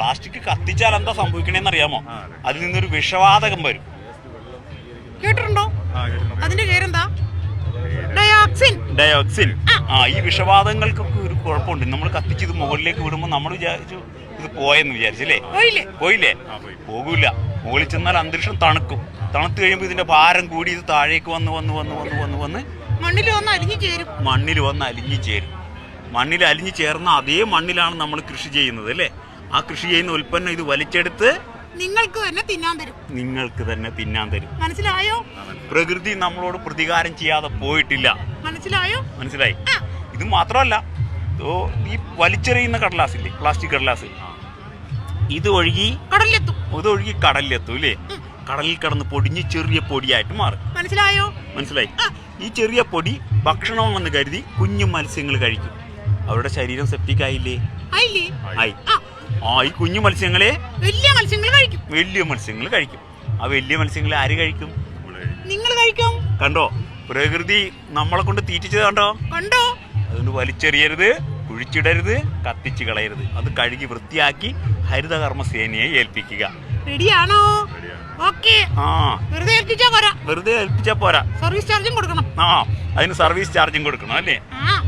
Plastic കത്തിച്ചാൽ എന്താ സംഭവിക്കണേന്ന് അറിയാമോ? അതിൽ നിന്നൊരു വിഷവാതകം വരും. കേട്ടിട്ടുണ്ടോ? അതിന്റെ പേരെന്താ? ഡയോക്സിൻ. ഈ വിഷവാതകങ്ങൾക്കൊക്കെ ഒരു കുഴപ്പമുണ്ട്. നമ്മൾ കത്തിച്ചത് മുകളിലേക്ക് വിടുമ്പോൾ നമ്മൾ വിചാരിച്ചു ഇത് പോയെന്ന് വിചാരിച്ചല്ലേ? പോയില്ലേ? പോകൂല. മുകളിൽ ചെന്നാൽ അന്തരീക്ഷം തണുക്കും. തണുത്ത് കഴിയുമ്പോൾ ഇതിന്റെ ഭാരം കൂടി ഇത് താഴേക്ക് വന്ന് മണ്ണിൽ വന്ന് അലിഞ്ഞു ചേരും. മണ്ണിൽ അലിഞ്ഞു ചേർന്ന അതേ മണ്ണിലാണ് നമ്മൾ കൃഷി ചെയ്യുന്നത് അല്ലേ? ആ കൃഷി ചെയ്യുന്ന ഉൽപ്പന്നം ഇത് വലിച്ചെടുത്ത് നിങ്ങൾക്ക് തന്നെ തിന്നാൻ തരും. മനസ്സിലായോ? പ്രകൃതി നമ്മളോട് പ്രതികാരം ചെയ്യാതെ പോയിട്ടില്ല. മനസ്സിലായി? ഇത് മാത്രമല്ല, ഈ വലിച്ചെറിയുന്ന കടലാസില്ലേ, പ്ലാസ്റ്റിക് കടലാസ്, ഇത് ഒഴുകി കടലിലെത്തും അല്ലേ? കടലിൽ കിടന്ന് പൊടിഞ്ഞ് ചെറിയ പൊടിയായിട്ട് മാറും. മനസ്സിലായി? ഈ ചെറിയ പൊടി ഭക്ഷണമെന്ന് കരുതി കുഞ്ഞു മത്സ്യങ്ങൾ കഴിക്കും. അവരുടെ ശരീരം സെപ്റ്റിക് ആയില്ലേ? ആയി. ഈ കുഞ്ഞു മത്സ്യങ്ങളെ വലിയ മത്സ്യങ്ങൾ കഴിക്കും. ആ വലിയ മത്സ്യങ്ങളെ ആര് കഴിക്കും? നിങ്ങൾ കഴിക്കും. കണ്ടോ? പ്രകൃതി നമ്മളെ കൊണ്ട് തീറ്റിച്ചത് കണ്ടോ? അതുകൊണ്ട് വലിച്ചെറിയരുത്, കുഴിച്ചിടരുത്, കത്തിച്ച് കളയരുത്. അത് കഴുകി വൃത്തിയാക്കി ഹരിതകർമ്മ സേനയെ ഏൽപ്പിക്കുക. റെഡിയാണോ? വെറുതെ ഏൽപ്പിച്ചാ പോരാ. സർവീസ് ചാർജും കൊടുക്കണം. അതിന് സർവീസ് ചാർജും കൊടുക്കണം അല്ലേ?